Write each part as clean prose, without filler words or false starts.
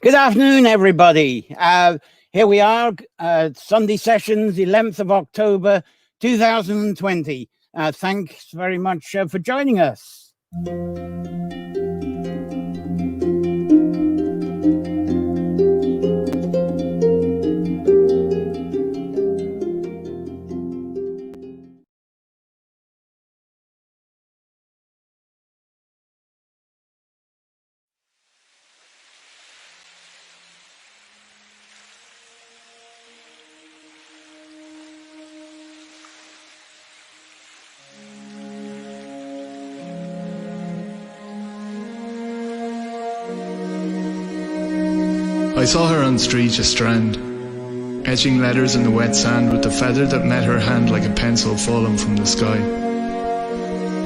Good afternoon, everybody. Here we are, Sunday sessions, 11th of October, 2020. Thanks very much for joining us. I saw her on Street Strand, etching letters in the wet sand with the feather that met her hand like a pencil fallen from the sky.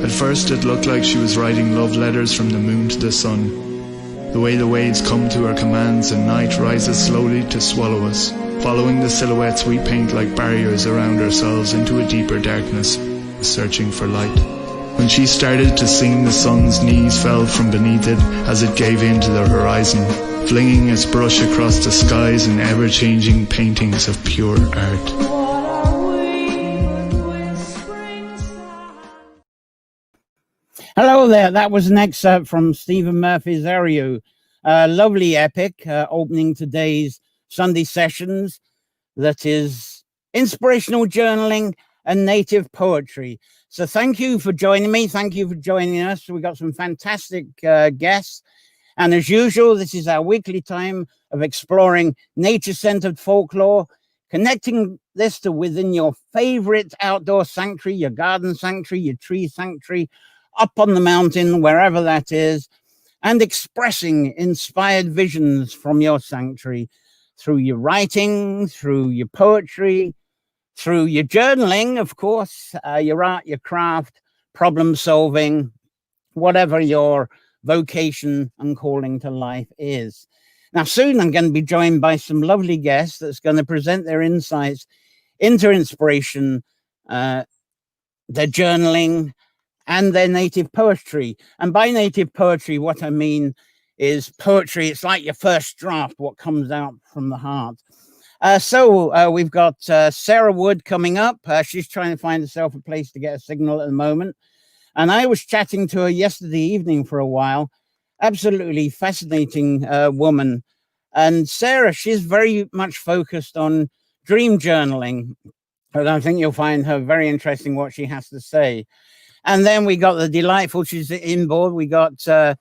At first it looked like she was writing love letters from the moon to the sun, the way the waves come to her commands and night rises slowly to swallow us, following the silhouettes we paint like barriers around ourselves into a deeper darkness, searching for light. When she started to sing, the sun's knees fell from beneath it as it gave in to the horizon, flinging its brush across the skies in ever-changing paintings of pure art. Hello there, that was an excerpt from Stephen Murphy's Ariu. Lovely epic, opening today's Sunday sessions, that is inspirational journaling and native poetry. So thank you for joining me. Thank you for joining us. We've got some fantastic guests. And as usual, this is our weekly time of exploring nature-centered folklore, connecting this to within your favorite outdoor sanctuary, your garden sanctuary, your tree sanctuary, up on the mountain, wherever that is, and expressing inspired visions from your sanctuary through your writing, through your poetry, through your journaling, of course, your art, your craft, problem solving, whatever your vocation and calling to life is. Now, soon I'm going to be joined by some lovely guests that's going to present their insights into inspiration, their journaling, and their native poetry. And by native poetry, what I mean is poetry. It's like your first draft, what comes out from the heart. So we've got Sarah Wood coming up. She's trying to find herself a place to get a signal at the moment. And I was chatting to her yesterday evening for a while. Absolutely fascinating woman. And Sarah, she's very much focused on dream journaling. But I think you'll find her very interesting what she has to say. And then we got the delightful, she's inboard. We got, there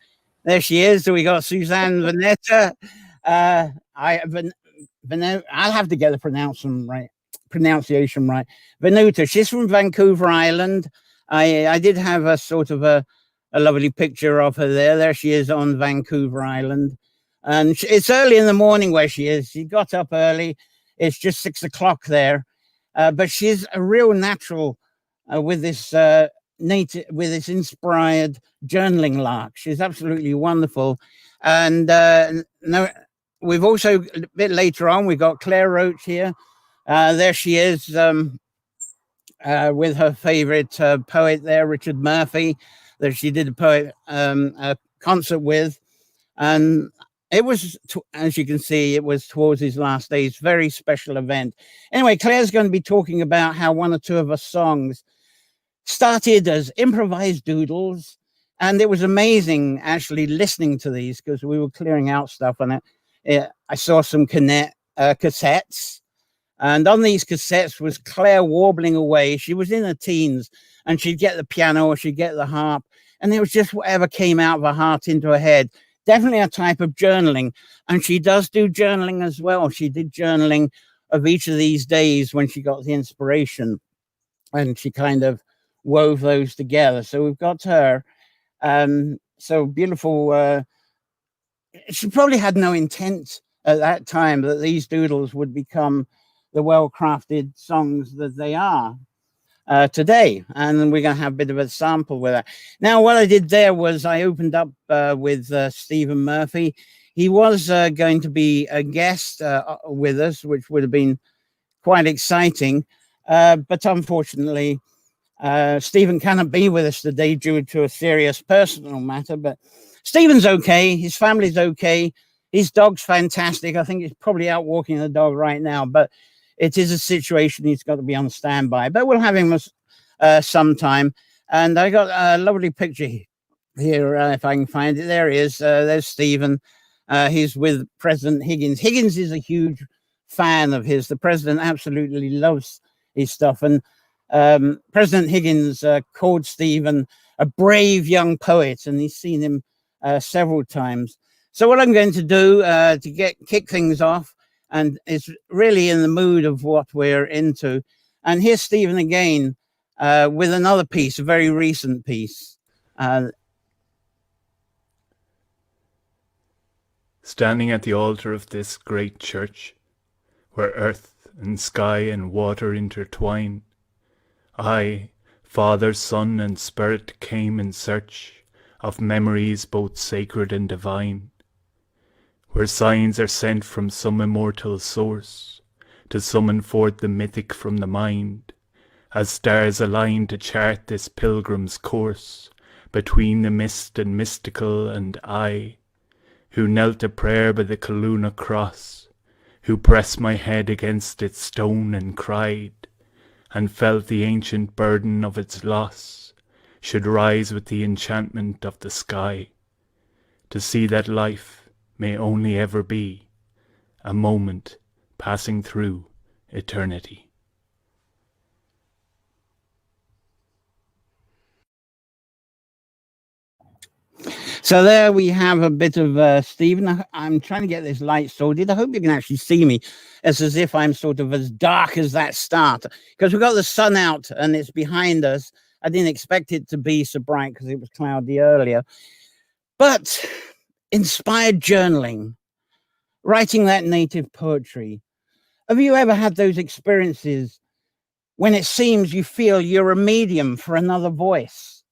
she is. So we got Suzanne Venuta. I'll have to get the pronunciation right. Venuta, she's from Vancouver Island. I did have a sort of a lovely picture of her there. There she is on Vancouver Island. And it's early in the morning where she is. She got up early. It's just 6 o'clock there. But she's a real natural with this inspired journaling lark. She's absolutely wonderful. And we've also, a bit later on, we've got Claire Roche here. There she is with her favorite poet there, Richard Murphy, that she did a concert with. And it was, as you can see, it was towards his last days, very special event. Anyway, Claire's going to be talking about how one or two of her songs started as improvised doodles. And it was amazing actually listening to these because we were clearing out stuff on it. I saw some cassettes, and on these cassettes was Claire warbling away. She was in her teens, and she'd get the piano or she'd get the harp, and it was just whatever came out of her heart into her head. Definitely a type of journaling, and she does do journaling as well. She did journaling of each of these days when she got the inspiration, and she kind of wove those together. So we've got her. So beautiful. She probably had no intent at that time that these doodles would become the well-crafted songs that they are today. And we're going to have a bit of a sample with that. Now, what I did there was I opened up with Stephen Murphy. He was going to be a guest with us, which would have been quite exciting. But unfortunately, Stephen cannot be with us today due to a serious personal matter. But Stephen's okay. His family's okay. His dog's fantastic. I think he's probably out walking the dog right now, but it is a situation he's got to be on standby. But we'll have him sometime. And I got a lovely picture here, if I can find it. There he is. There's Stephen. He's with President Higgins. Higgins is a huge fan of his. The president absolutely loves his stuff. And President Higgins called Stephen a brave young poet, and he's seen him several times. So what I'm going to do to kick things off, and it's really in the mood of what we're into. And here's Stephen again with another piece, a very recent piece. Standing at the altar of this great church, where earth and sky and water intertwine, I, Father, Son, and Spirit, came in search of memories both sacred and divine, where signs are sent from some immortal source to summon forth the mythic from the mind, as stars align to chart this pilgrim's course between the mist and mystical, and I, who knelt a prayer by the Coluna cross, who pressed my head against its stone and cried, and felt the ancient burden of its loss, should rise with the enchantment of the sky, to see that life may only ever be a moment passing through eternity. So there we have a bit of Stephen. I'm trying to get this light sorted. I hope you can actually see me. It's as if I'm sort of as dark as that start, because we've got the sun out and it's behind us. I didn't expect it to be so bright because it was cloudy earlier. But inspired journaling, writing that native poetry. Have you ever had those experiences when it seems you feel you're a medium for another voice?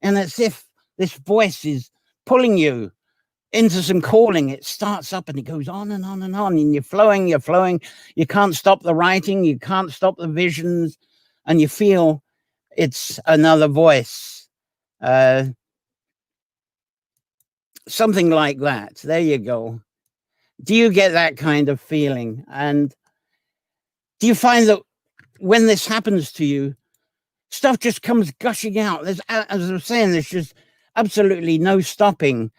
And it's if this voice is pulling you into some calling. It starts up and it goes on and on and on, and you're flowing. You can't stop the writing. You can't stop the visions, and you feel it's another voice. Something like that. There you go. Do you get that kind of feeling? And do you find that when this happens to you, stuff just comes gushing out? There's, as I was saying, there's just absolutely no stopping.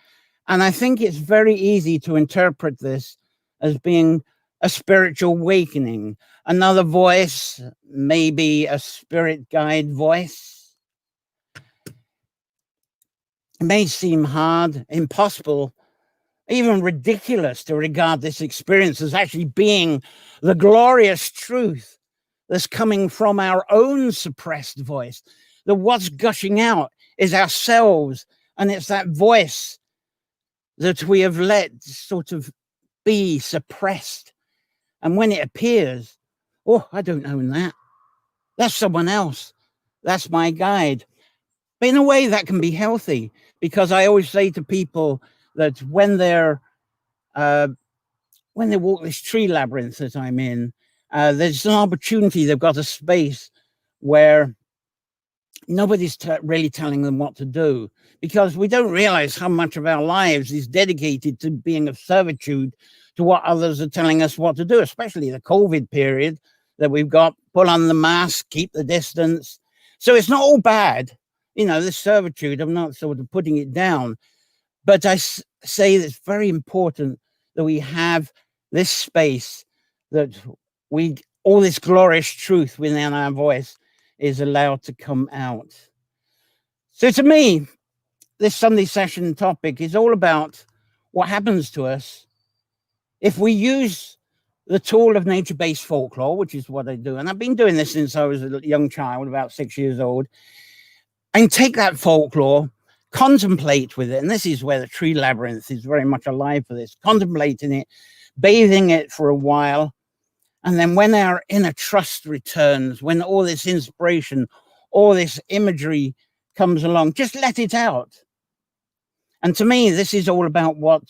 And I think it's very easy to interpret this as being a spiritual awakening, another voice, maybe a spirit guide voice. It may seem hard, impossible, even ridiculous to regard this experience as actually being the glorious truth that's coming from our own suppressed voice. That what's gushing out is ourselves, and it's that voice that we have let sort of be suppressed. And when it appears, oh, I don't own that. That's someone else. That's my guide. But in a way that can be healthy, because I always say to people that when they walk this tree labyrinth that I'm in, there's an opportunity. They've got a space where nobody's really telling them what to do, because we don't realize how much of our lives is dedicated to being of servitude to what others are telling us what to do, especially the COVID period that we've got. Put on the mask, keep the distance. So it's not all bad, you know, this servitude. I'm not sort of putting it down, but I say it's very important that we have this space, that all this glorious truth within our voice is allowed to come out. So to me, this Sunday session topic is all about what happens to us if we use the tool of nature-based folklore, which is what I do. And I've been doing this since I was a young child, about 6 years old, and take that folklore, contemplate with it. And this is where the tree labyrinth is very much alive for this, contemplating it, bathing it for a while. And then when our inner trust returns, when all this inspiration, all this imagery comes along, just let it out. And to me, this is all about what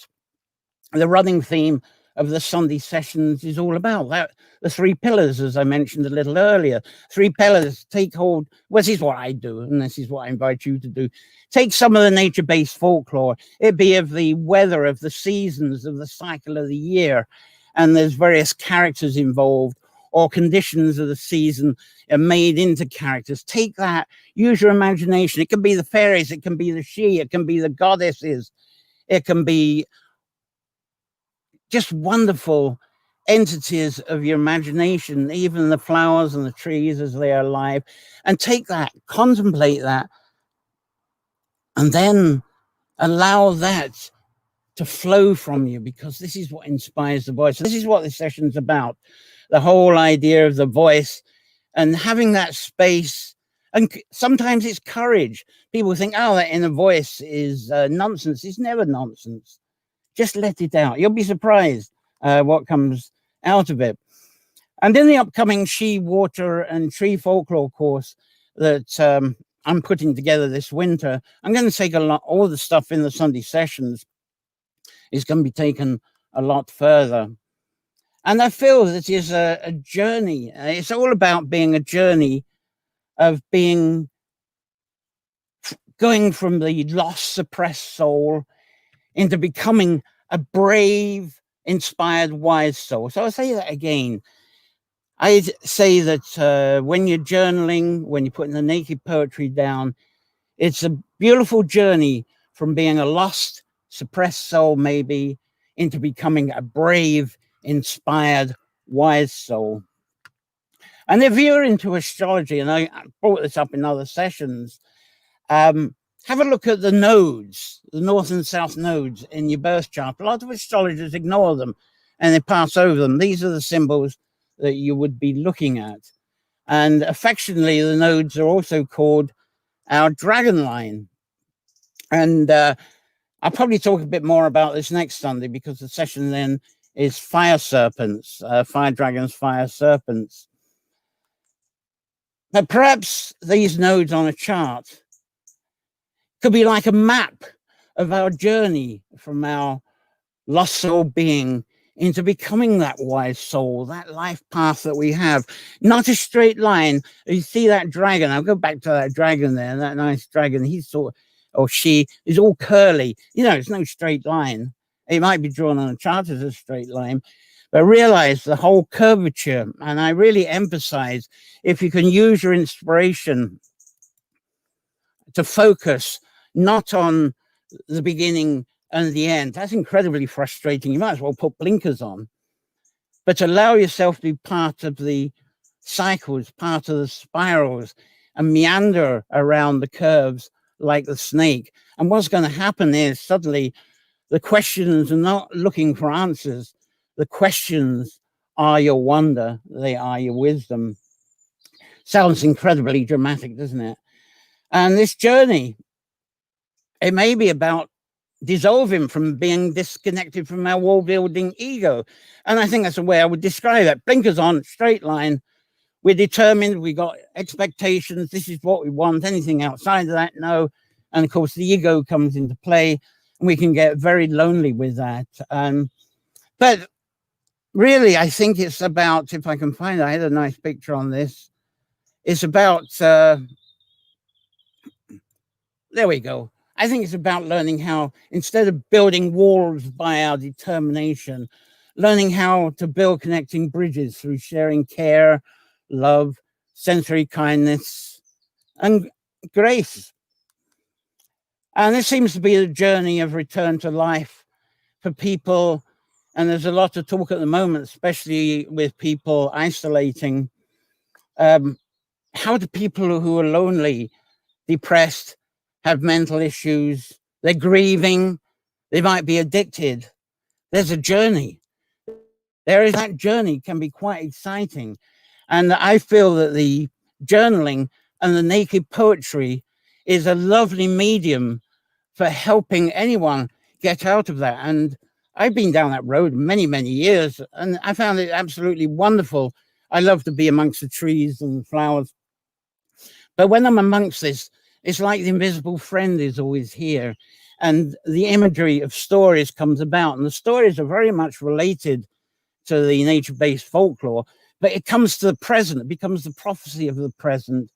the running theme of the Sunday sessions is all about. That the three pillars, as I mentioned a little earlier, three pillars take hold. Well, this is what I do, and this is what I invite you to do. Take some of the nature-based folklore. It be of the weather, of the seasons, of the cycle of the year, and there's various characters involved, or conditions of the season are made into characters. Take that, use your imagination. It can be the fairies, it can be the she, it can be the goddesses, it can be just wonderful entities of your imagination, even the flowers and the trees as they are alive. And take that, contemplate that, and then allow that to flow from you, because this is what inspires the voice. This is what this session's about. The whole idea of the voice and having that space. And sometimes it's courage. People think, oh, that inner voice is nonsense. It's never nonsense. Just let it out. You'll be surprised what comes out of it. And in the upcoming She, Water and Tree Folklore course that I'm putting together this winter, I'm going to take all the stuff in the Sunday sessions is going to be taken a lot further. And I feel that is a journey. It's all about being a journey of going from the lost, suppressed soul into becoming a brave, inspired, wise soul. So I'll say that again. I say that when you're journaling, when you're putting the naked poetry down, it's a beautiful journey from being a lost, suppressed soul, maybe, into becoming a brave, inspired, wise soul. And if you're into astrology, and I brought this up in other sessions, have a look at the nodes, the north and south nodes in your birth chart. A lot of astrologers ignore them and they pass over them. These are the symbols that you would be looking at. And affectionately, the nodes are also called our dragon line. And I'll probably talk a bit more about this next Sunday, because the session then is fire serpents, fire dragons, fire serpents. But perhaps these nodes on a chart could be like a map of our journey from our lost soul being into becoming that wise soul, that life path that we have. Not a straight line. You see that dragon, I'll go back to that dragon there, that nice dragon, he's sort of, or she is all curly. You know, it's no straight line. It might be drawn on a chart as a straight line, but realize the whole curvature. And I really emphasize, if you can use your inspiration to focus not on the beginning and the end, that's incredibly frustrating. You might as well put blinkers on, but allow yourself to be part of the cycles, part of the spirals, and meander around the curves like the snake. And what's going to happen is suddenly the questions are not looking for answers. The questions are your wonder. They are your wisdom. Sounds incredibly dramatic, doesn't it? And this journey, it may be about dissolving from being disconnected from our wall-building ego. And I think that's the way I would describe it. Blinkers on, straight line. We're determined, we got expectations, this is what we want, anything outside of that, no. And of course, the ego comes into play, and we can get very lonely with that. But really, I think it's about, if I can find it, I had a nice picture on this. It's about, there we go. I think it's about learning how, instead of building walls by our determination, learning how to build connecting bridges through sharing care, love, sensory kindness, and grace. And this seems to be the journey of return to life for people. And there's a lot of talk at the moment, especially with people isolating. How do people who are lonely, depressed, have mental issues, they're grieving, they might be addicted? There's a journey. That journey can be quite exciting. And I feel that the journaling and the naked poetry is a lovely medium for helping anyone get out of that. And I've been down that road many, many years, and I found it absolutely wonderful. I love to be amongst the trees and flowers. But when I'm amongst this, it's like the invisible friend is always here. and the imagery of stories comes about. And the stories are very much related to the nature-based folklore, but it comes to the present. It becomes the prophecy of the present.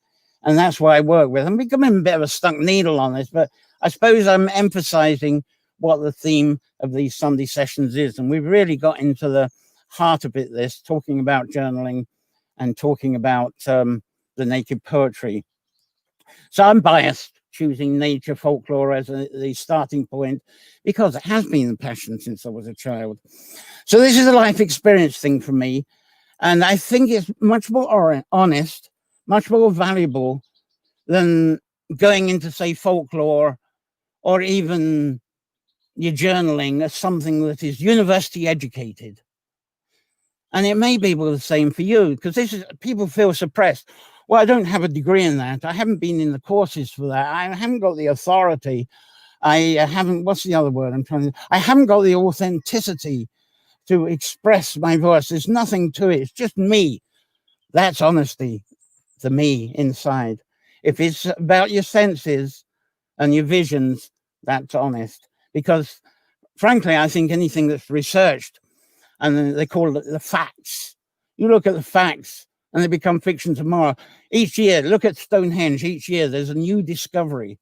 And that's what I work with. I'm becoming a bit of a stuck needle on this, but I suppose I'm emphasizing what the theme of these Sunday sessions is. And we've really got into the heart of it, this, talking about journaling and talking about the native poetry. So I'm biased, choosing nature folklore as the starting point, because it has been a passion since I was a child. So this is a life experience thing for me. And I think it's much more honest, much more valuable than going into, say, folklore or even your journaling as something that is university educated. And it may be the same for you, because this is, people feel suppressed. Well, I don't have a degree in that. I haven't been in the courses for that. I haven't got the authority. I haven't, what's the other word I haven't got the authenticity to express my voice. There's nothing to it. It's just me. That's honesty, the me inside. If it's about your senses and your visions, that's honest. Because frankly, I think anything that's researched, and they call it the facts, you look at the facts and they become fiction tomorrow. Each year, look at Stonehenge, each year there's a new discovery.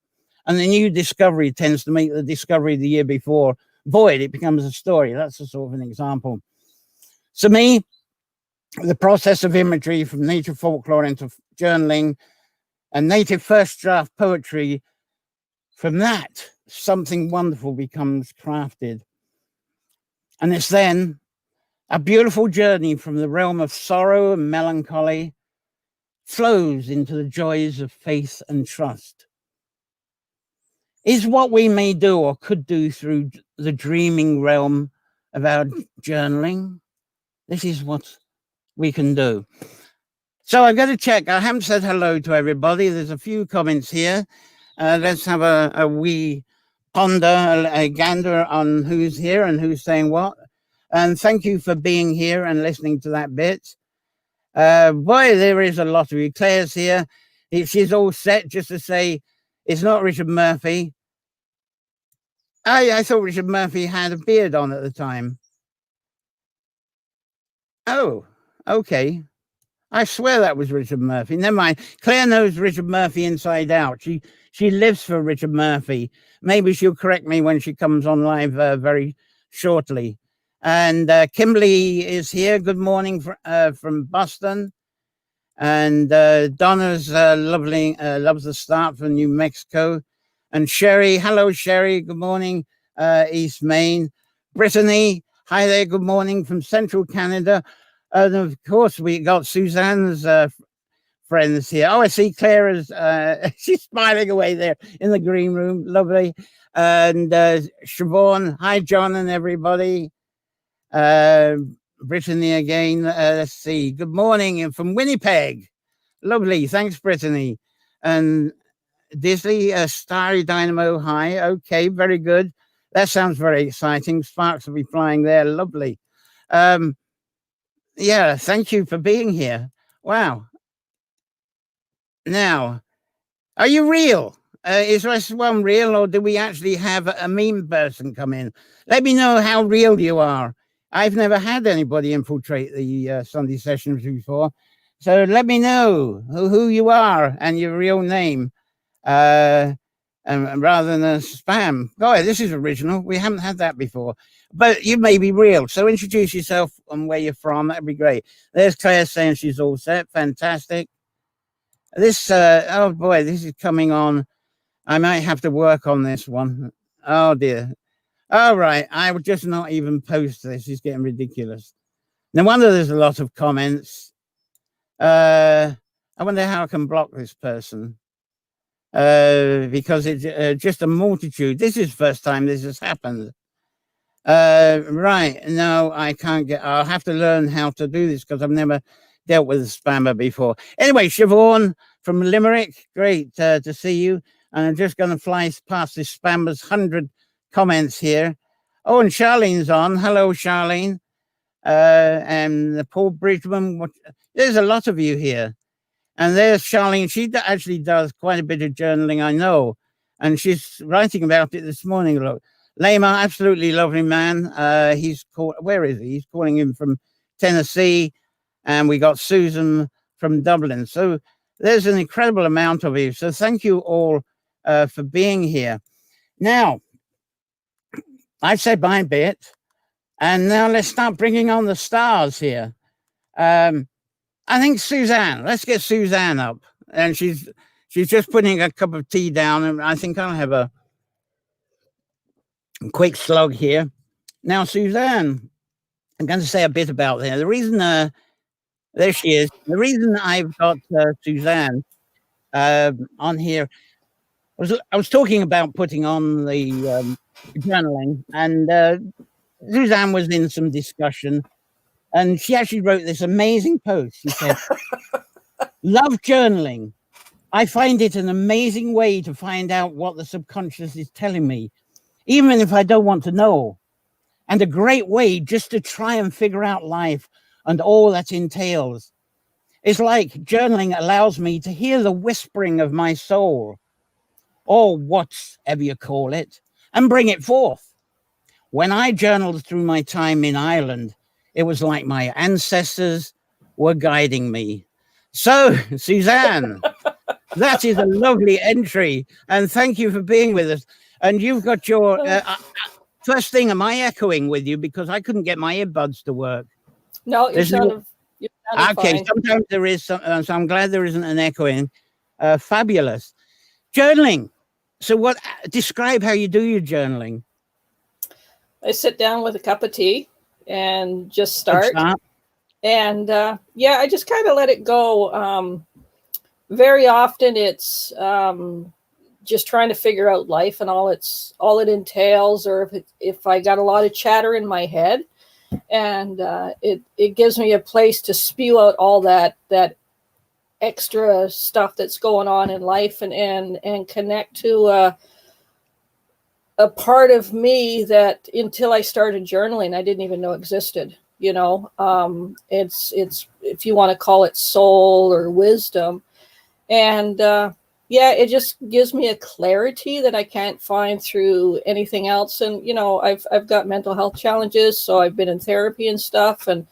And the new discovery tends to make the discovery the year before void. It becomes a story. That's a sort of an example. So me, the process of imagery from nature folklore into journaling and native first draft poetry, from that, something wonderful becomes crafted. And it's then a beautiful journey from the realm of sorrow and melancholy flows into the joys of faith and trust. Is what we may do or could do through the dreaming realm of our journaling. This is what we can do. So I've got to check. I haven't said hello to everybody. There's a few comments here. Let's have a wee ponder, a gander on who's here and who's saying what. And thank you for being here and listening to that bit. Boy, there is a lot of you. Claire's here. She's all set just to say it's not Richard Murphy. I thought Richard Murphy had a beard on at the time. Oh, okay. I swear that was Richard Murphy. Never mind. Claire knows Richard Murphy inside out. She lives for Richard Murphy. Maybe she'll correct me when she comes on live very shortly. And Kimberly is here. Good morning from Boston. And Donna's lovely, loves the start from New Mexico. And Sherry, hello, Sherry. Good morning, East Maine. Brittany, hi there. Good morning from Central Canada. And of course, we got Suzanne's friends here. Oh, I see Claire is, she's smiling away there in the green room. Lovely. And Siobhan, hi, John and everybody. Brittany again. Let's see. Good morning and from Winnipeg. Lovely. Thanks, Brittany. And Disley, Starry Dynamo, hi. Okay, very good. That sounds very exciting. Sparks will be flying there. Lovely. Yeah, thank you for being here. Wow. Now, are you real? Is this one real, or do we actually have a meme person come in? Let me know how real you are. I've never had anybody infiltrate the Sunday sessions before. So let me know who you are and your real name. And rather than a spam. Oh, this is original. We haven't had that before. But you may be real. So introduce yourself and where you're from. That'd be great. There's Claire saying she's all set. Fantastic. This, oh boy, this is coming on. I might have to work on this one. Oh dear. All right. I would just not even post this. It's getting ridiculous. No wonder there's a lot of comments. I wonder how I can block this person. Because it's just a multitude. This is the first time this has happened. Right. No, I can't get, I'll have to learn how to do this because I've never dealt with a spammer before. Anyway, Siobhan from Limerick, great to see you. And I'm just going to fly past this spammer's 100 comments here. Oh, and Charlene's on. Hello, Charlene. And Paul Bridgman. There's a lot of you here. And there's Charlene. She actually does quite a bit of journaling, I know. and she's writing about it this morning. Look, Lema, absolutely lovely man. Where is he? He's calling him from Tennessee, and we got Susan from Dublin. So there's an incredible amount of you. So thank you all for being here. Now, I've said my bit, and now let's start bringing on the stars here. I think Suzanne, let's get Suzanne up. And she's just putting a cup of tea down, and I think I'll have a quick slug here. Now, Suzanne, I'm going to say a bit about her. The reason, there she is. The reason I've got Suzanne on here I was talking about putting on the journaling, and Suzanne was in some discussion, and she actually wrote this amazing post. She said, "Love journaling. I find it an amazing way to find out what the subconscious is telling me, even if I don't want to know, and a great way just to try and figure out life and all that entails. It's like journaling allows me to hear the whispering of my soul, or whatever you call it, and bring it forth. When I journaled through my time in Ireland, it was like my ancestors were guiding me." So, Suzanne, that is a lovely entry, and thank you for being with us. And you've got your first thing. Am I echoing with you because I couldn't get my earbuds to work? No, you're sounding okay. Fine. Sometimes there is some, so I'm glad there isn't an echoing. Fabulous. Journaling. So, describe how you do your journaling. I sit down with a cup of tea and just start. And I just kind of let it go. Very often it's just trying to figure out life and all it entails, or if I got a lot of chatter in my head, and it gives me a place to spew out all that extra stuff that's going on in life, and connect to a part of me that until I started journaling I didn't even know existed. It's if you want to call it soul or wisdom, and it just gives me a clarity that I can't find through anything else. And I've got mental health challenges, so I've been in therapy and stuff, and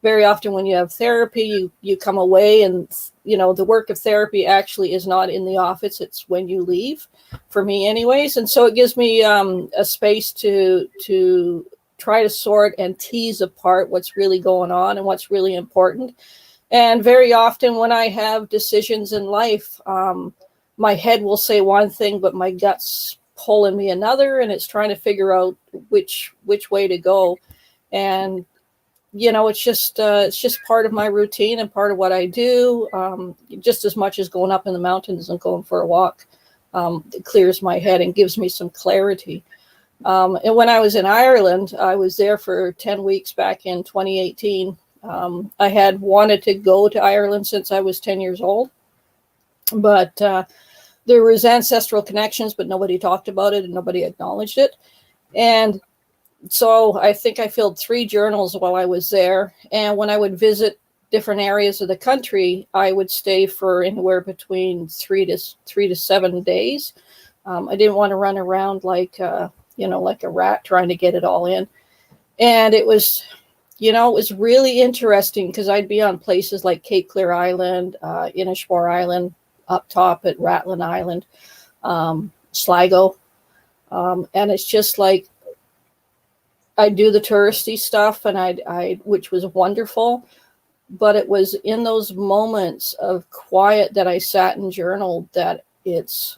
very often when you have therapy, you come away, and the work of therapy actually is not in the office, it's when you leave, for me anyways. And so it gives me a space to try to sort and tease apart what's really going on and what's really important. And very often when I have decisions in life, my head will say one thing, but my gut's pulling me another, and it's trying to figure out which way to go. And it's just part of my routine and part of what I do, just as much as going up in the mountains and going for a walk. It clears my head and gives me some clarity. And when I was in Ireland, I was there for 10 weeks back in 2018. I had wanted to go to Ireland since I was 10 years old, but there was ancestral connections, but nobody talked about it and nobody acknowledged it. And so I think I filled 3 journals while I was there. And when I would visit different areas of the country, I would stay for anywhere between 3 to 7 days. I didn't want to run around like a rat trying to get it all in. And it was really interesting because I'd be on places like Cape Clear Island, Inishmore Island, up top at Rathlin Island, Sligo. And it's just like, I do the touristy stuff, and I which was wonderful, but it was in those moments of quiet that I sat and journaled that it's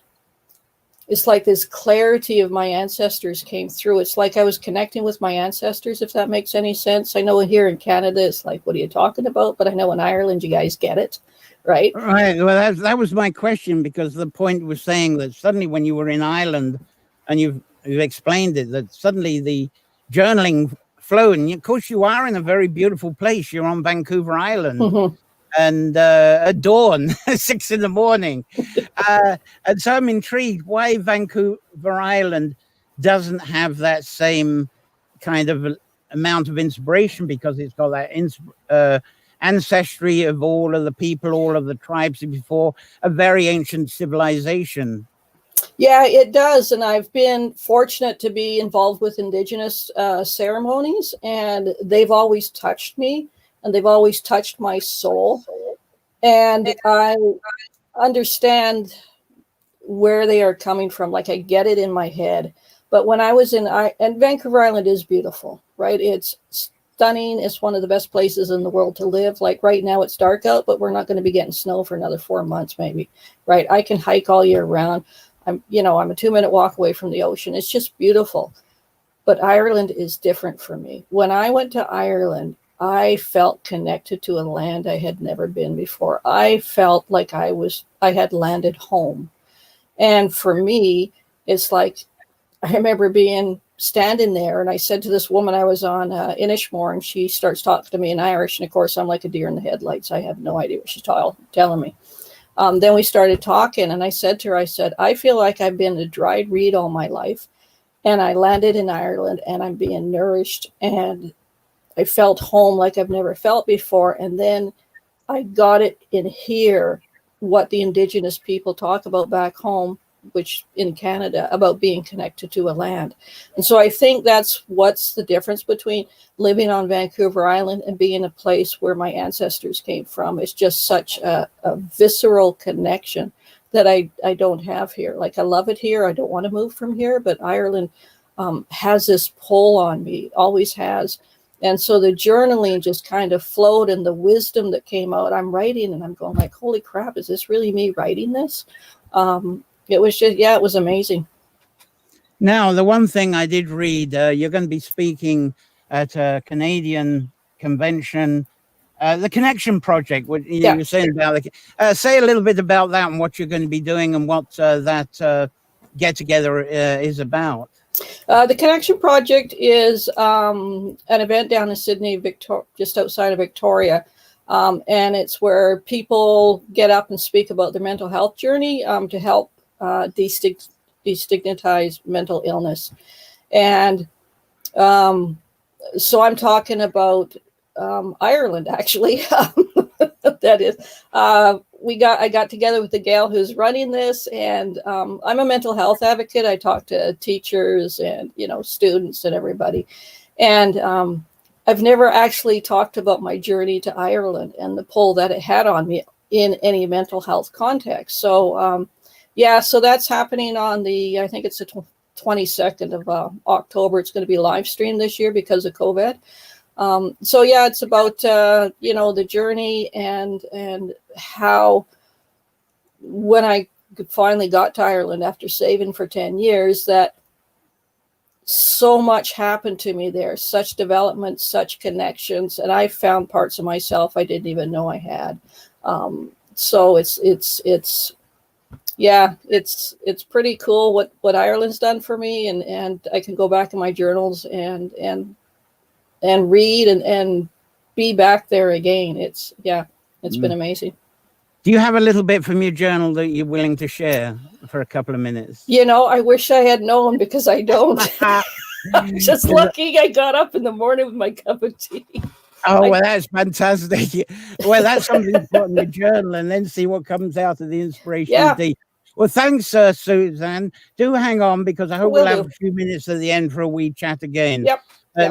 like this clarity of my ancestors came through. It's like I was connecting with my ancestors, if that makes any sense. I know here in Canada, it's like, what are you talking about? But I know in Ireland, you guys get it, right? Right. Well, that was my question, because the point was saying that suddenly when you were in Ireland, and you've explained it, that suddenly the journaling flowed. And of course, you are in a very beautiful place. You're on Vancouver Island. Mm-hmm. And at dawn, 6 a.m. And so I'm intrigued why Vancouver Island doesn't have that same kind of amount of inspiration, because it's got that ancestry of all of the people, all of the tribes before, a very ancient civilization. Yeah, it does. And I've been fortunate to be involved with Indigenous ceremonies, and they've always touched me, and they've always touched my soul. And I understand where they are coming from. Like, I get it in my head. But when I was and Vancouver Island is beautiful, right? It's stunning. It's one of the best places in the world to live. Like right now it's dark out, but we're not going to be getting snow for another 4 months, maybe, right? I can hike all year round. I'm a 2-minute walk away from the ocean. It's just beautiful. But Ireland is different for me. When I went to Ireland, I felt connected to a land I had never been before. I felt like I had landed home. And for me, it's like, I remember standing there, and I said to this woman I was on Inishmore, and she starts talking to me in Irish. And of course, I'm like a deer in the headlights. I have no idea what she's telling me. Then we started talking, and I said to her, I feel like I've been a dried reed all my life, and I landed in Ireland, and I'm being nourished, and I felt home like I've never felt before. And then I got it in here, what the Indigenous people talk about back home, which in Canada, about being connected to a land. And so I think what's the difference between living on Vancouver Island and being a place where my ancestors came from. It's just such a visceral connection that I don't have here. Like, I love it here. I don't want to move from here, but Ireland has this pull on me, always has. And so the journaling just kind of flowed, and the wisdom that came out, I'm writing and I'm going like, holy crap, is this really me writing this? It was just, it was amazing. Now, the one thing I did read, you're going to be speaking at a Canadian convention, the Connection Project. What you were saying about say a little bit about that and what you're going to be doing and what that get together is about. The Connection Project is an event down in Sydney, just outside of Victoria. And it's where people get up and speak about their mental health journey to help destigmatize mental illness. And so I'm talking about Ireland, actually. That is, I got together with the gal who's running this, and I'm a mental health advocate. I talk to teachers and students and everybody, and I've never actually talked about my journey to Ireland and the pull that it had on me in any mental health context. So so that's happening on I think it's the 22nd of October. It's going to be live streamed this year because of COVID. It's about the journey and how, when I finally got to Ireland after saving for 10 years, that so much happened to me there, such development, such connections, and I found parts of myself I didn't even know I had. So it's pretty cool what Ireland's done for me, and I can go back in my journals and read and be back there again. It's been amazing. Do you have a little bit from your journal that you're willing to share for a couple of minutes? I wish I had known, because I don't. I'm just lucky I got up in the morning with my cup of tea. Oh, well, that's fantastic. Well, that's something to put in the journal and then see what comes out of the inspiration. Well, thanks, Suzanne. Do hang on, because I hope we'll have a few minutes at the end for a wee chat again. Yep.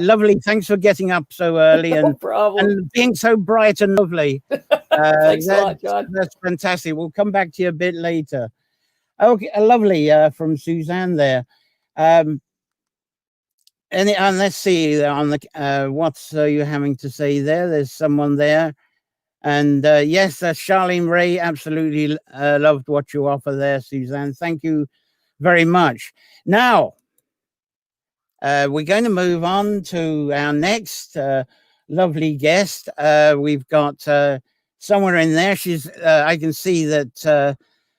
Lovely. Thanks for getting up so early and being so bright and lovely. Thanks a lot, John. That's fantastic. We'll come back to you a bit later. Okay, lovely from Suzanne there. And let's see on the what's you having to say there. There's someone there. And yes, Charlene Ray, absolutely loved what you offer there, Suzanne. Thank you very much. Now, we're going to move on to our next lovely guest. We've got somewhere in there. I can see that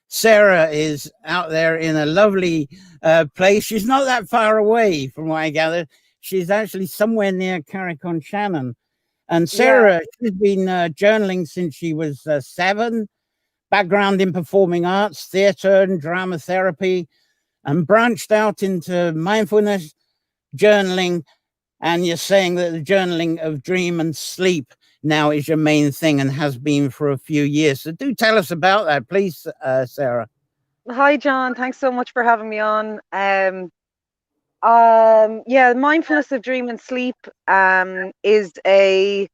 Sarah is out there in a lovely place. She's not that far away from what I gather. She's actually somewhere near Carrick-on-Shannon. And Sarah, she's been journaling since she was 7, background in performing arts, theatre and drama therapy, and branched out into mindfulness, journaling. And you're saying that the journaling of dream and sleep now is your main thing and has been for a few years. So do tell us about that, please, Sarah. Hi, John. Thanks so much for having me on. Mindfulness of dream and sleep is a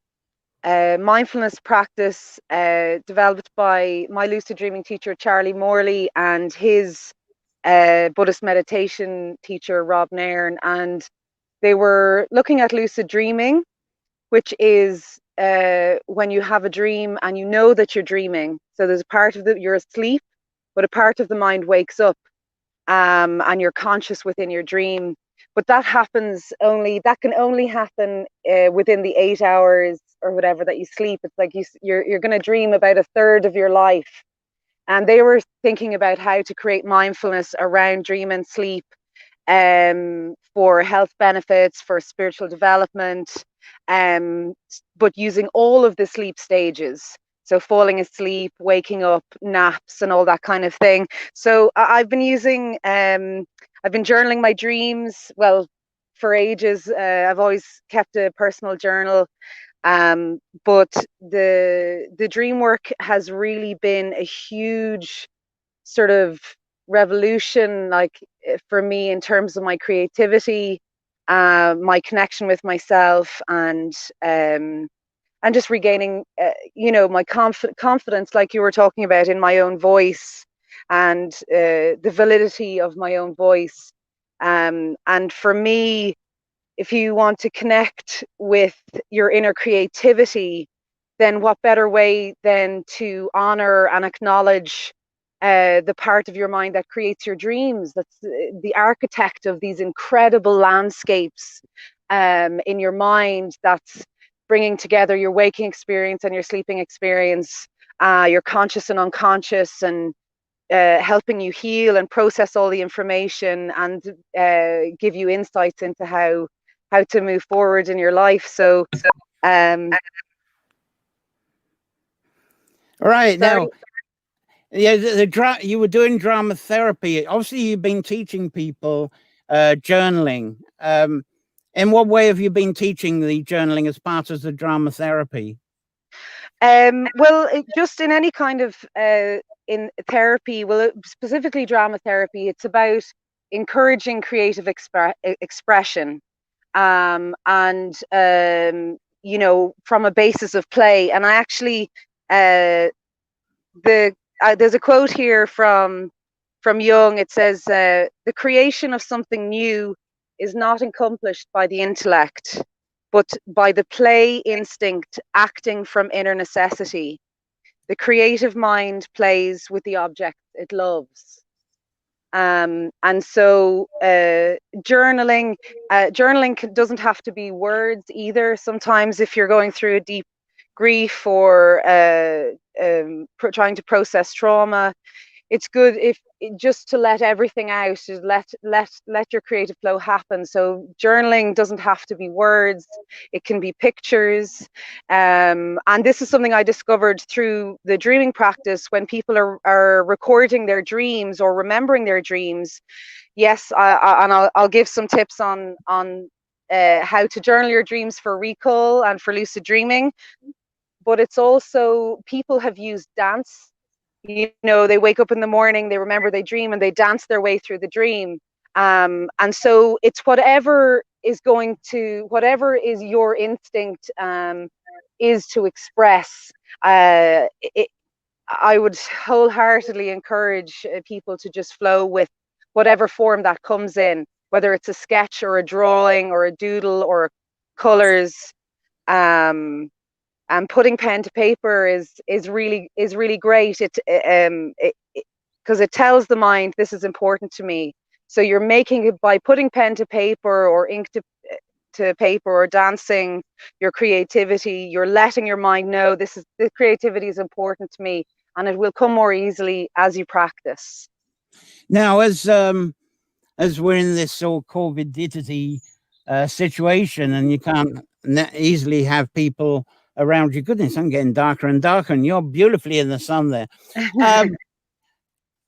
mindfulness practice developed by my lucid dreaming teacher, Charlie Morley, and his Buddhist meditation teacher, Rob Nairn. And they were looking at lucid dreaming, which is when you have a dream and you know that you're dreaming. So there's a part of you're asleep, but a part of the mind wakes up, and you're conscious within your dream. But that can only happen within the 8 hours or whatever that you sleep. It's like you're going to dream about a third of your life. And they were thinking about how to create mindfulness around dream and sleep, for health benefits, for spiritual development, but using all of the sleep stages. So falling asleep, waking up, naps, and all that kind of thing. So I've been journaling my dreams, well, for ages. I've always kept a personal journal. But the dream work has really been a huge sort of revolution, like, for me, in terms of my creativity, my connection with myself, and just regaining, my confidence, like you were talking about, in my own voice, and the validity of my own voice. And for me, if you want to connect with your inner creativity, then what better way than to honor and acknowledge the part of your mind that creates your dreams, that's the architect of these incredible landscapes in your mind, that's bringing together your waking experience and your sleeping experience, your conscious and unconscious, and helping you heal and process all the information, and give you insights into how to move forward in your life. So right. sorry. Now, yeah, you were doing drama therapy. Obviously, you've been teaching people journaling. In what way have you been teaching the journaling as part of the drama therapy? Well, just in any kind of in therapy, well, specifically drama therapy, it's about encouraging creative expression, and from a basis of play. And I actually, there's a quote here from Jung. It says, "The creation of something new is not accomplished by the intellect, but by the play instinct acting from inner necessity. The creative mind plays with the object it loves." And so journaling doesn't have to be words either. Sometimes if you're going through a deep grief, or trying to process trauma, it's good if just to let everything out, let your creative flow happen. So journaling doesn't have to be words, it can be pictures. And this is something I discovered through the dreaming practice. When people are recording their dreams or remembering their dreams, yes, I'll give some tips on how to journal your dreams for recall and for lucid dreaming. But it's also, people have used dance. They wake up in the morning, they remember they dream, and they dance their way through the dream. And so it's whatever is your instinct is to express. I would wholeheartedly encourage people to just flow with whatever form that comes in, whether it's a sketch or a drawing or a doodle or colors. And putting pen to paper is really great. Because it tells the mind, this is important to me. So you're making it by putting pen to paper or ink to paper or dancing your creativity. You're letting your mind know the creativity is important to me, and it will come more easily as you practice. Now, as we're in this sort of COVID situation, and you can't easily have people around you. Goodness, I'm getting darker and darker, and you're beautifully in the sun there.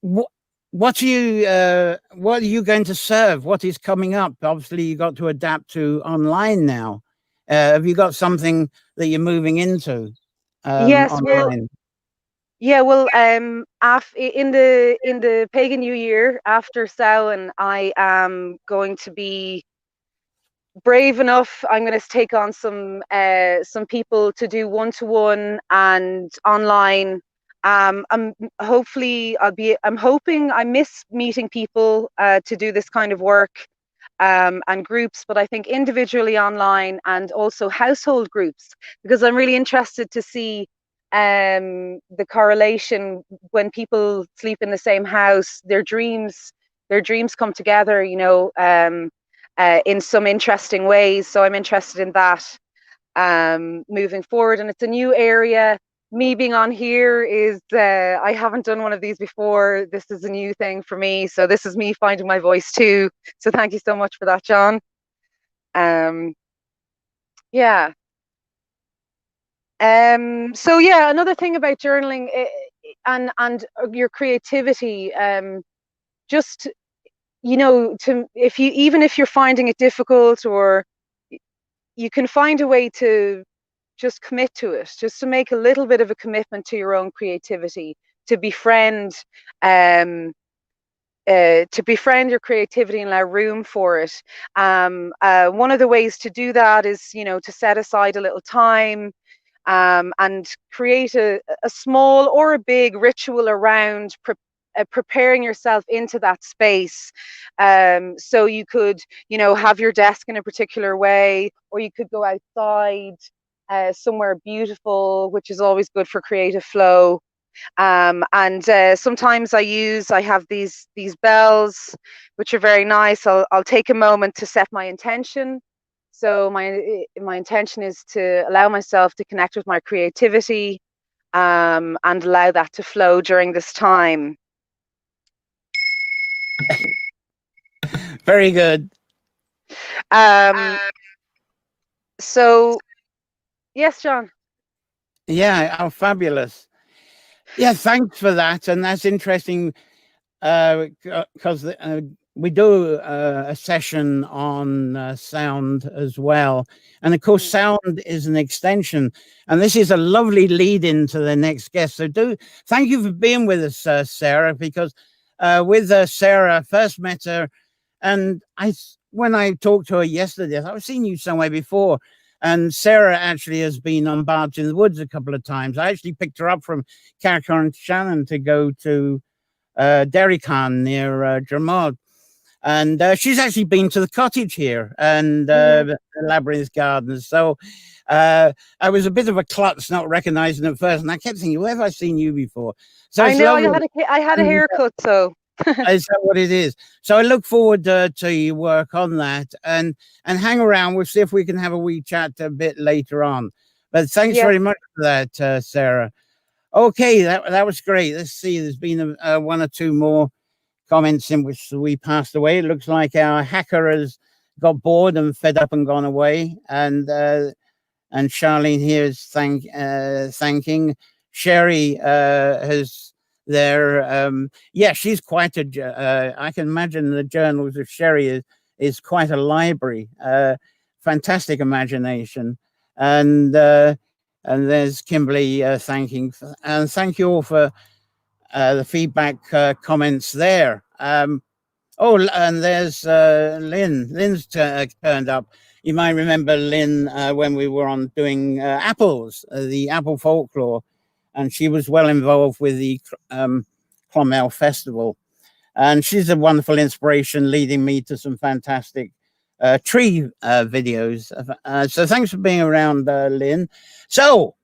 What are you going to serve? What is coming up? Obviously, you got to adapt to online now. Have you got something that you're moving into? Yes, online? Yeah, well, in the pagan New Year after Samhain, I am going to be brave enough. I'm going to take on some people to do one-to-one and online. I'm hopefully I'm hoping I miss meeting people to do this kind of work, and groups, but I think individually online and also household groups, because I'm really interested to see the correlation when people sleep in the same house, their dreams come together, in some interesting ways. So I'm interested in that moving forward, and it's a new area. Me being on here is I haven't done one of these before. This is a new thing for me, so this is me finding my voice too. So thank you so much for that, John. Yeah. So yeah, another thing about journaling and your creativity, just to if you're finding it difficult, or you can find a way to just commit to it, just to make a little bit of a commitment to your own creativity, to befriend your creativity and allow room for it. One of the ways to do that is, to set aside a little time, and create a small or a big ritual around preparing yourself into that space. So you could, have your desk in a particular way, or you could go outside somewhere beautiful, which is always good for creative flow. And sometimes I have these bells, which are very nice. I'll take a moment to set my intention. So my intention is to allow myself to connect with my creativity, and allow that to flow during this time. Very good. So, yes, John. Yeah, oh, fabulous. Yeah, thanks for that. And that's interesting, because we do a session on sound as well. And of course, sound is an extension. And this is a lovely lead into the next guest. So thank you for being with us, Sarah, because with Sarah, I first met her, and when I talked to her yesterday, I've seen you somewhere before. And Sarah actually has been on Bards in the Woods a couple of times. I actually picked her up from Carrick Shannon to go to Derry Khan near Dramod. And she's actually been to the cottage here and the Labyrinth Gardens. So I was a bit of a klutz not recognizing her first. And I kept thinking, where have I seen you before? So I know I had a haircut, so. Is that what it is? So I look forward to your work on that, and hang around. We'll see if we can have a wee chat a bit later on. But thanks very much for that, Sarah. Okay, that was great. Let's see. There's been one or two more comments in which we passed away. It looks like our hacker has got bored and fed up and gone away. And Charlene here is thanking. Sherry has there. Yeah, she's quite I can imagine the journals of Sherry is quite a library. Fantastic imagination. And there's Kimberly thanking. And thank you all for the feedback comments there. And there's Lynn. Lynn's turned up. You might remember Lynn when we were on doing apples, the apple folklore, and she was well involved with the Clonmel Festival. And she's a wonderful inspiration, leading me to some fantastic tree videos. So thanks for being around, Lynn. So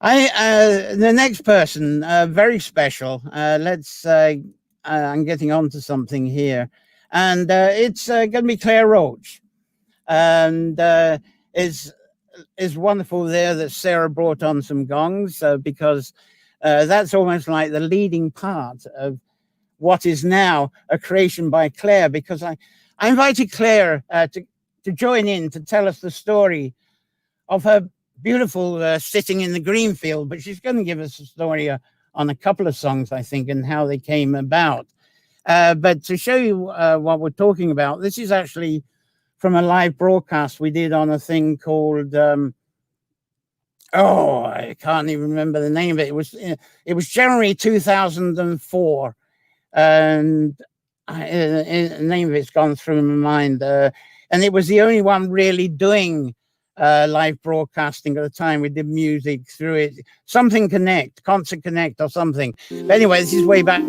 the next person, very special. I'm getting on to something here, and it's going to be Claire Roche, and it's wonderful there that Sarah brought on some gongs, because that's almost like the leading part of what is now a creation by Claire, because I invited Claire to join in to tell us the story of her beautiful sitting in the green field, but she's going to give us a story on a couple of songs, I think, and how they came about. But to show you what we're talking about, this is actually from a live broadcast we did on a thing called Oh, I can't even remember the name of it. It was January 2004, and the name of it's gone through my mind. And it was the only one really doing live broadcasting at the time. We did music through it, something Connect, Concert Connect or something. But anyway, this is way back.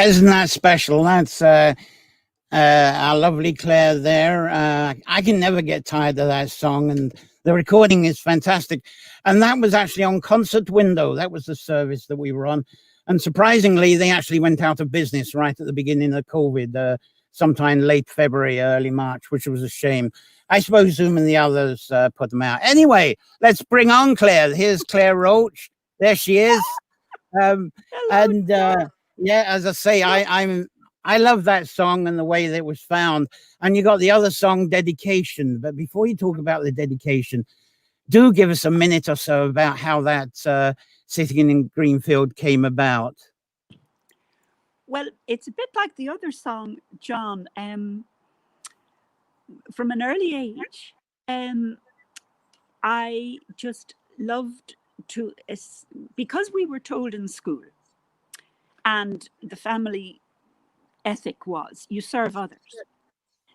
Isn't that special? That's our lovely Claire there. I can never get tired of that song, and the recording is fantastic. And that was actually on Concert Window. That was the service that we were on. And surprisingly, they actually went out of business right at the beginning of COVID, sometime late February, early March, which was a shame. I suppose Zoom and the others put them out. Anyway, let's bring on Claire. Here's Claire Roche. There she is. Yeah, as I say, I love that song and the way that it was found. And you got the other song, Dedication. But before you talk about the dedication, do give us a minute or so about how that Sitting in Greenfield came about. Well, it's a bit like the other song, John. From an early age, I just loved to, because we were told in school, and the family ethic was you serve others.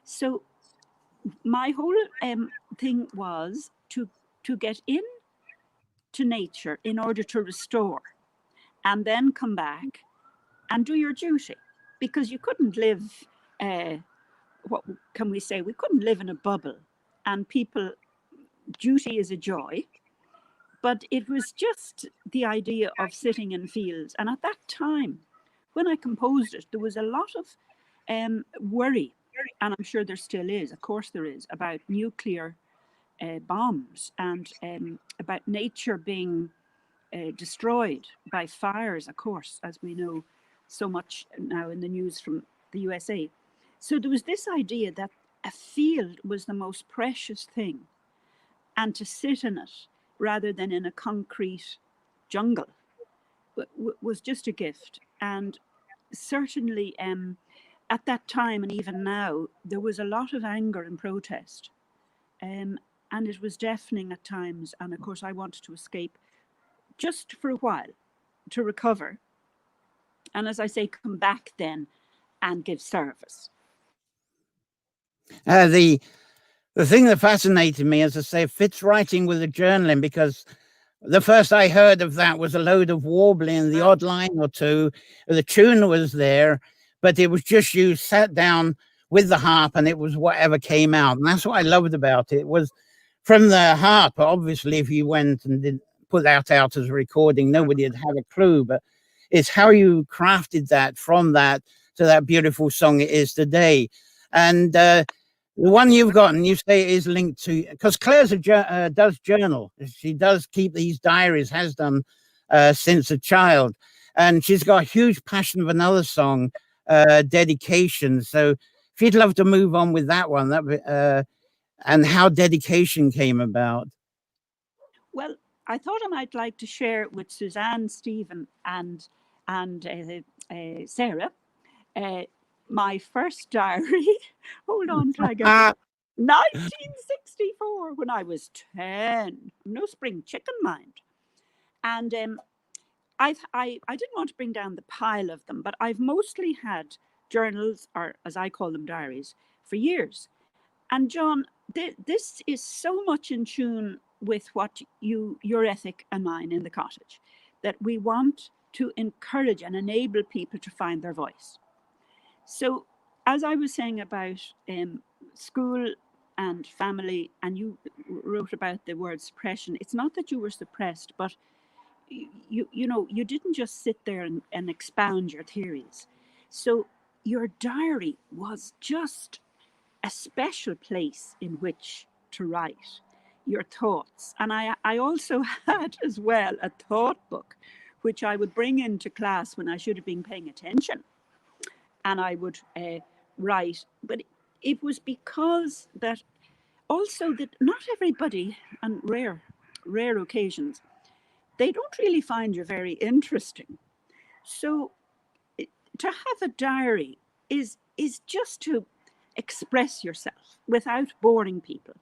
So my whole thing was to get in to nature in order to restore, and then come back and do your duty, because you couldn't live, what can we say, we couldn't live in a bubble, and people, duty is a joy, but it was just the idea of sitting in fields. And at that time, when I composed it, there was a lot of worry, and I'm sure there still is, of course there is, about nuclear bombs, and about nature being destroyed by fires, of course, as we know so much now in the news from the USA. So there was this idea that a field was the most precious thing, and to sit in it rather than in a concrete jungle was just a gift. And certainly at that time, and even now, there was a lot of anger and protest, and it was deafening at times. And of course I wanted to escape just for a while to recover, and as I say, come back then and give service. The thing that fascinated me, as I say, fits writing with the journaling, because the first I heard of that was a load of warbling, the odd line or two. The tune was there, but it was just you sat down with the harp and it was whatever came out. And that's what I loved about it. It was from the heart. But obviously, if you went and did put that out as a recording, nobody would have a clue. But it's how you crafted that from that to that beautiful song it is today. And the one you've got, and you say it is linked to, because Claire does journal. She does keep these diaries, has done since a child. And she's got a huge passion of another song, Dedication. So if you'd love to move on with that one, and how Dedication came about. Well, I thought I might like to share it with Suzanne, Stephen, and Sarah. My first diary, hold on till I get it, 1964, when I was 10. No spring chicken, mind. And I didn't want to bring down the pile of them, but I've mostly had journals, or as I call them, diaries, for years. And John, this is so much in tune with what your ethic and mine in the cottage, that we want to encourage and enable people to find their voice. So as I was saying about school and family, and you wrote about the word suppression, it's not that you were suppressed, but you know, you didn't just sit there and expound your theories. So your diary was just a special place in which to write your thoughts. And I also had as well a thought book, which I would bring into class when I should have been paying attention. And I would write, but it was because that also that not everybody, on rare occasions, they don't really find you very interesting. So to have a diary is just to express yourself without boring people.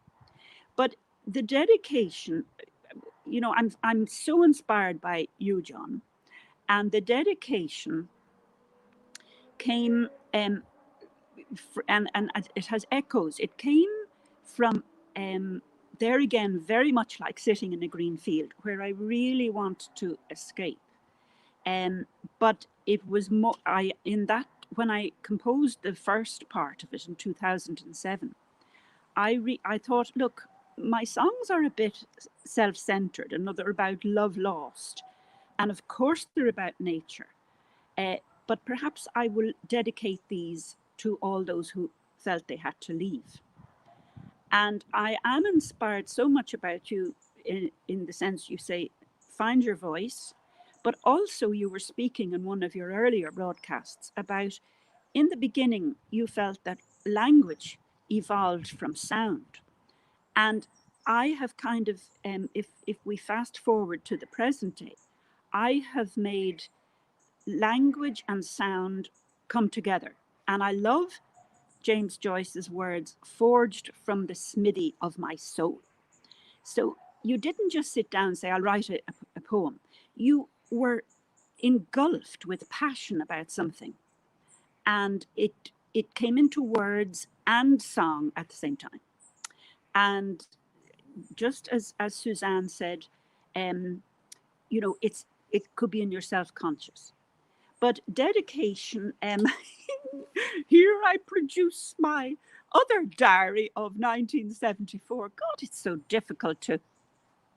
But the dedication, you know, I'm so inspired by you, John, and the dedication came and it has echoes. It came from there again, very much like sitting in a green field, where I really want to escape. But it was more when I composed the first part of it in 2007, I thought, look, my songs are a bit self-centered, and they're about love lost, and of course they're about nature. But perhaps I will dedicate these to all those who felt they had to leave. And I am inspired so much about you in the sense you say, find your voice, but also you were speaking in one of your earlier broadcasts about, in the beginning, you felt that language evolved from sound. And I have kind of, if we fast forward to the present day, I have made language and sound come together. And I love James Joyce's words, forged from the smithy of my soul. So you didn't just sit down and say, I'll write a poem. You were engulfed with passion about something. And it came into words and song at the same time. And just as Suzanne said, you know, it could be in your self-conscious. But dedication, here I produce my other diary of 1974. God, it's so difficult to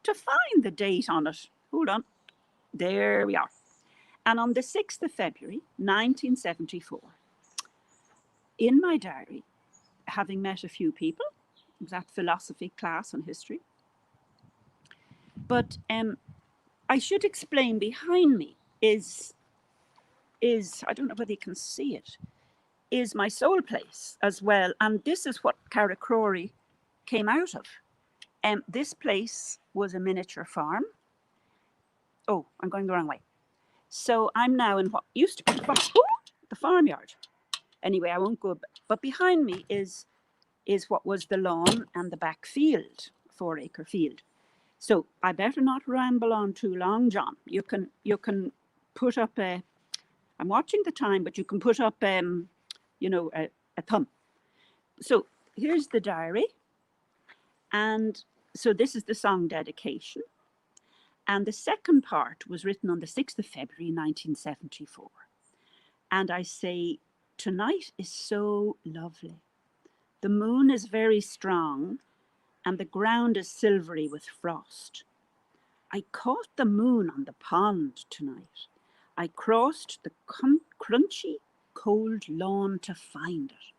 find the date on it. Hold on. There we are. And on the 6th of February, 1974, in my diary, having met a few people, I was at philosophy class and history. But I should explain, behind me is, I don't know whether you can see it, is my soul place as well. And this is what Carracrory came out of. This place was a miniature farm. Oh, I'm going the wrong way. So I'm now in what used to be the farmyard. Anyway, I won't go, but behind me is what was the lawn and the back field, 4-acre field. So I better not ramble on too long, John. You can put up I'm watching the time, but you can put up, you know, a thumb. So here's the diary. And so this is the song dedication. And the second part was written on the 6th of February, 1974. And I say, tonight is so lovely. The moon is very strong and the ground is silvery with frost. I caught the moon on the pond tonight. I crossed the crunchy, cold lawn to find it.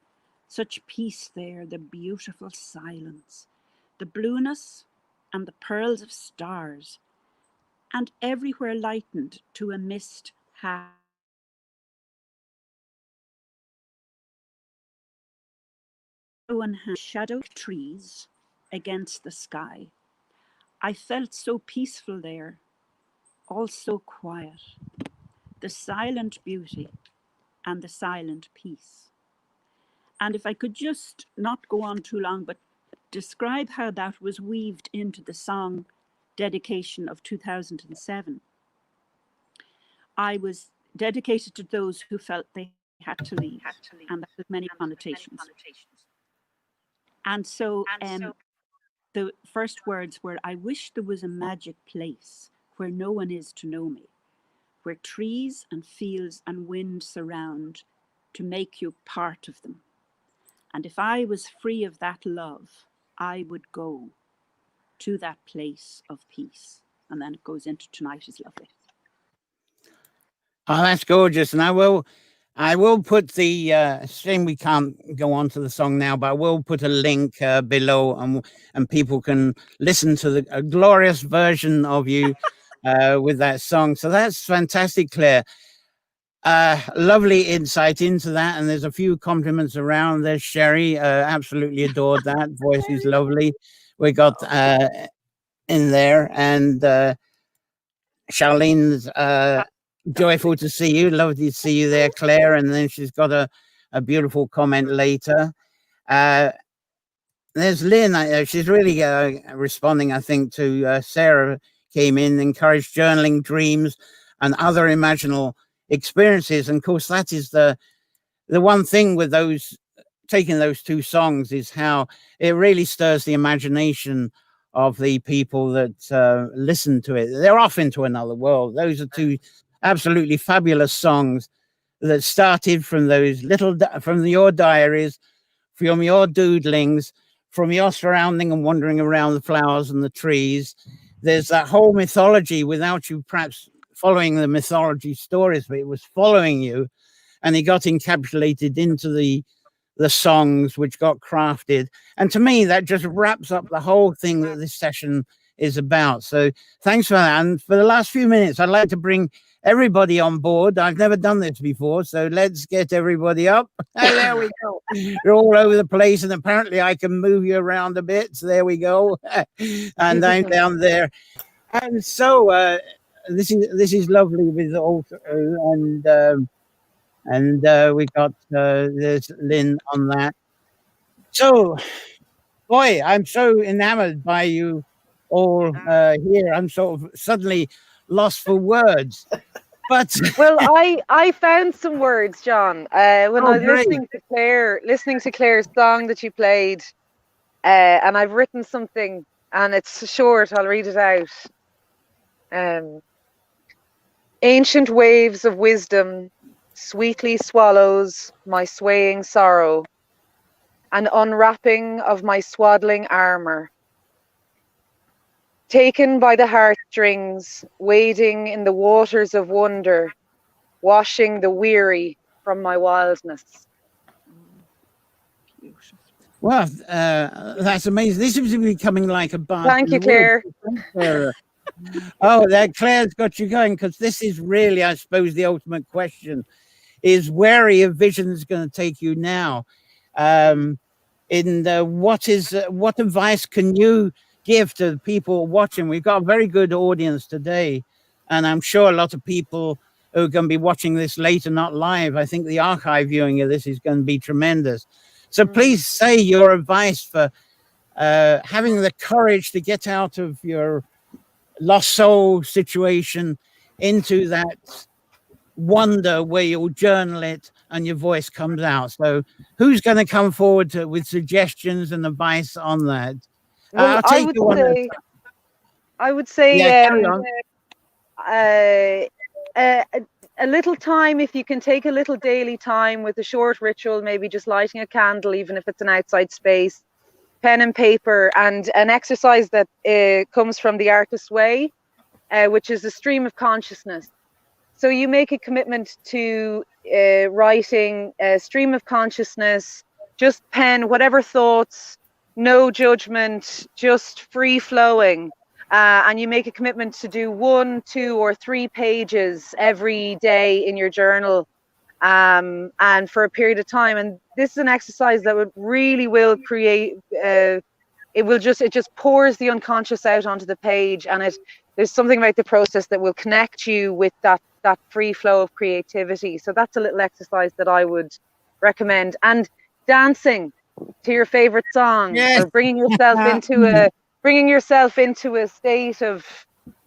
Such peace there, the beautiful silence, the blueness and the pearls of stars, and everywhere lightened to a mist half. And shadowed trees against the sky. I felt so peaceful there, all so quiet. The silent beauty and the silent peace. And if I could just not go on too long, but describe how that was weaved into the song dedication of 2007. I was dedicated to those who felt they had to leave, and that has many connotations. And so the first words were, I wish there was a magic place where no one is to know me, where trees and fields and wind surround to make you part of them. And if I was free of that love, I would go to that place of peace. And then it goes into Tonight is Lovely. Oh, that's gorgeous. And I will put the shame we can't go on to the song now, but I will put a link below, and people can listen to a glorious version of you with that song. So that's fantastic, Claire. Lovely insight into that, and there's a few compliments around. There's Sherry, absolutely adored that. Voice is lovely. We got in there, and Charlene's joyful to see you. Lovely to see you there, Claire. And then she's got a beautiful comment later. There's Lynn. She's really responding, I think, to Sarah came in, encouraged journaling, dreams, and other imaginal experiences. And of course, that is the one thing with taking those two songs, is how it really stirs the imagination of the people that listen to it. They're off into another world. Those are two absolutely fabulous songs that started from from your diaries, from your doodlings, from your surrounding and wandering around the flowers and the trees. There's that whole mythology without you perhaps following the mythology stories, but it was following you, and it got encapsulated into the songs which got crafted. And to me, that just wraps up the whole thing that this session is about. So thanks for that. And for the last few minutes, I'd like to bring everybody on board. I've never done this before, so let's get everybody up. There we go. You're all over the place, and apparently I can move you around a bit. So there we go. And I'm down there. And so this is lovely with also, and we got there's Lynn on that. So, boy, I'm so enamored by you all here. I'm sort of suddenly lost for words. But well, I found some words, John, when I was listening to Claire's song that you played, and I've written something, and it's short. I'll read it out. Ancient waves of wisdom sweetly swallows my swaying sorrow, an unwrapping of my swaddling armor. Taken by the heartstrings, wading in the waters of wonder, washing the weary from my wildness. Beautiful. Well, that's amazing. This is becoming like a bar. Thank you, Claire. Oh, that Claire's got you going, because this is really, I suppose, the ultimate question is, where are your visions going to take you now? What advice can you give to the people watching? We've got a very good audience today, and I'm sure a lot of people who are going to be watching this later, not live. I think the archive viewing of this is going to be tremendous. So please say your advice for having the courage to get out of your lost soul situation into that wonder where you'll journal it and your voice comes out. So who's going to come forward with suggestions and advice on that? Well, I'll take I would say a little time, if you can take a little daily time with a short ritual, maybe just lighting a candle, even if it's an outside space, pen and paper, and an exercise that comes from the Artist's Way, which is a stream of consciousness. So you make a commitment to writing a stream of consciousness, just pen whatever thoughts, no judgment, just free flowing. And you make a commitment to do 1, 2, or 3 pages every day in your journal, and for a period of time. And this is an exercise that will create, it just pours the unconscious out onto the page, and there's something about the process that will connect you with that free flow of creativity. So that's a little exercise that I would recommend. And dancing to your favorite song, or bringing yourself into a state of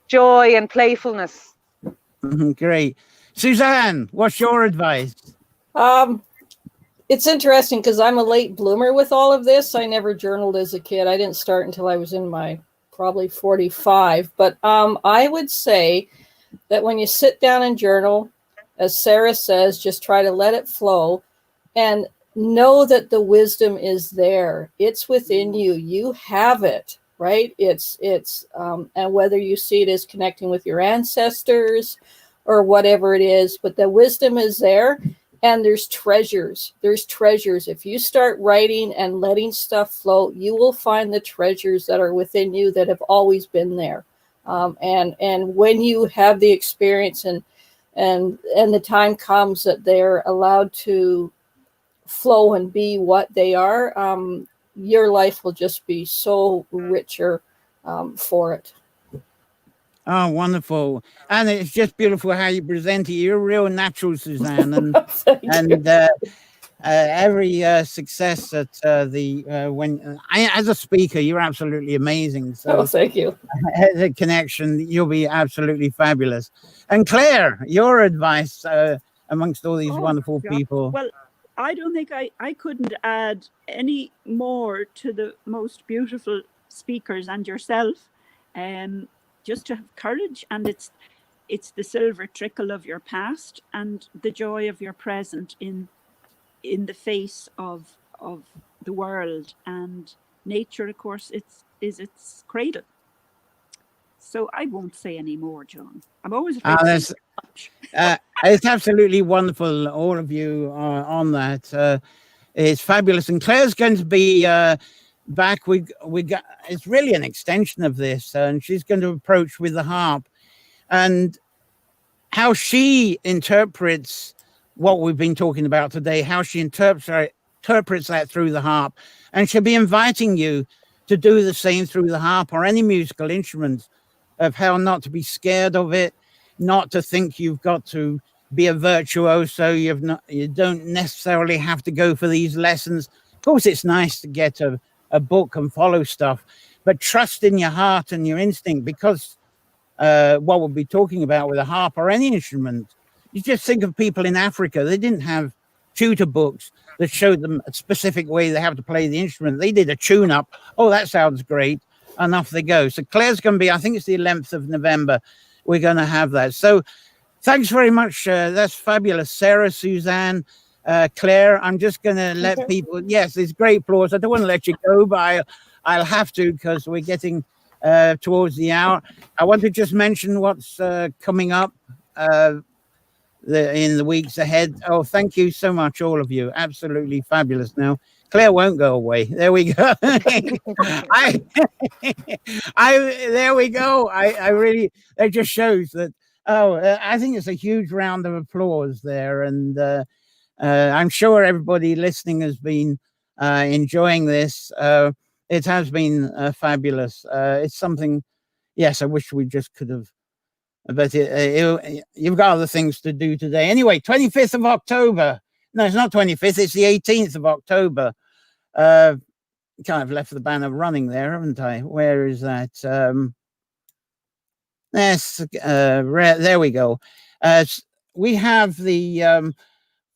joy and playfulness. Great. Suzanne, what's your advice? It's interesting because I'm a late bloomer with all of this. I never journaled as a kid. I didn't start until I was in my probably 45. But I would say that when you sit down and journal, as Sarah says, just try to let it flow and know that the wisdom is there. It's within you. You have it. Right? It's and whether you see it as connecting with your ancestors or whatever it is, but the wisdom is there, and there's treasures. There's treasures. If you start writing and letting stuff flow, you will find the treasures that are within you that have always been there. And when you have the experience and the time comes that they're allowed to flow and be what they are, your life will just be so richer for it. Oh, wonderful. And it's just beautiful how you present it. You're a real natural, Suzanne. And every success at as a speaker, you're absolutely amazing. So thank you. As a connection, you'll be absolutely fabulous. And Claire, your advice amongst all these wonderful people. Well, I don't think I couldn't add any more to the most beautiful speakers and yourself. Just to have courage, and it's the silver trickle of your past and the joy of your present in the face of the world, and nature, of course, is its cradle. So I won't say any more, John. I'm always afraid to much. It's absolutely wonderful, all of you on that. It's fabulous. And Claire's going to be back. It's really an extension of this, and she's going to approach with the harp, and how she interprets what we've been talking about today, how she interprets that through the harp. And she'll be inviting you to do the same through the harp or any musical instrument, of how not to be scared of it, not to think you've got to be a virtuoso. You don't necessarily have to go for these lessons. Of course, it's nice to get a book and follow stuff, but trust in your heart and your instinct, because what we'll be talking about with a harp or any instrument, you just think of people in Africa. They didn't have tutor books that showed them a specific way they have to play the instrument. They did a tune-up. Oh, that sounds great. And off they go. So Claire's going to be, I think it's the 11th of November, we're going to have that. So thanks very much. That's fabulous. Sarah, Suzanne, Claire, I'm just going to let people, yes, it's great applause. I don't want to let you go, but I'll have to because we're getting towards the hour. I want to just mention what's coming up in the weeks ahead. Oh, thank you so much, all of you. Absolutely fabulous. Now, Claire won't go away. There we go. There we go. I really, it just shows that, I think it's a huge round of applause there. And I'm sure everybody listening has been enjoying this. It has been fabulous. It's something, yes, I wish we just could have, but you've got other things to do today. Anyway, 25th of October. No, it's not 25th. It's the 18th of October. Kind of left the banner running there, haven't I? Where is that? Yes, there we go. We have the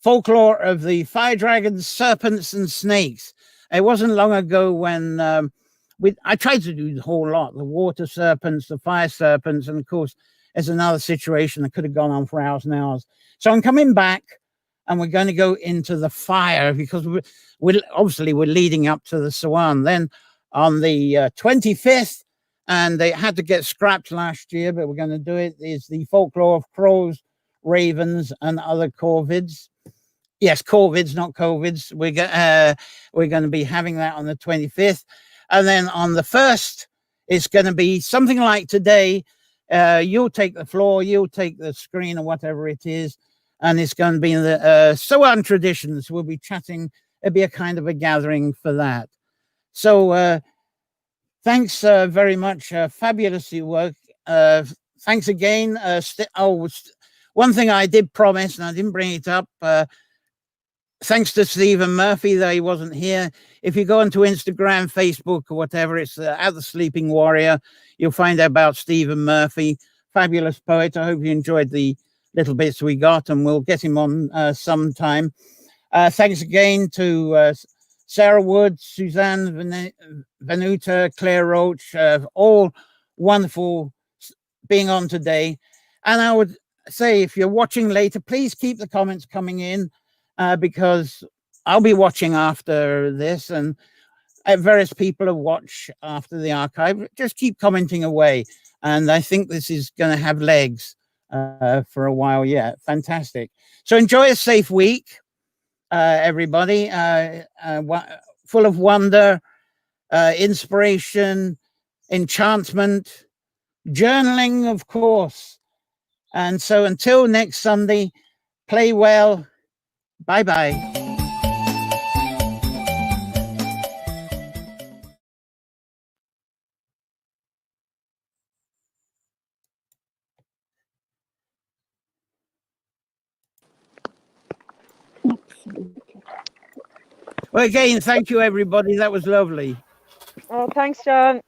folklore of the fire dragons, serpents, and snakes. It wasn't long ago when I tried to do the whole lot, the water serpents, the fire serpents, and of course, there's another situation that could have gone on for hours and hours. So I'm coming back and we're going to go into the fire because we're leading up to the Swan. Then on the 25th, and they had to get scrapped last year, but we're going to do it, is the folklore of crows, ravens, and other corvids. Yes, corvids, not covids. We're going to be having that on the 25th. And then on the 1st, it's going to be something like today. You'll take the floor, you'll take the screen or whatever it is. And it's going to be the Suzanne traditions. We'll be chatting. It'll be a kind of a gathering for that. So thanks very much. Fabulous work. Thanks again. One thing I did promise, and I didn't bring it up, thanks to Stephen Murphy that he wasn't here. If you go onto Instagram, Facebook, or whatever, it's at the Sleeping Warrior. You'll find out about Stephen Murphy, fabulous poet. I hope you enjoyed the little bits we got, and we'll get him on sometime. Thanks again to Sarah Wood, Suzanne Venuta, Claire Roche, all wonderful being on today. And I would say, if you're watching later, please keep the comments coming in. Because I'll be watching after this, and various people will watch after the archive. Just keep commenting away, and I think this is going to have legs for a while yet. Fantastic. So enjoy a safe week, everybody. Full of wonder, inspiration, enchantment, journaling, of course. And so until next Sunday, play well. Bye-bye. Well, again, thank you, everybody. That was lovely. Oh, thanks, John.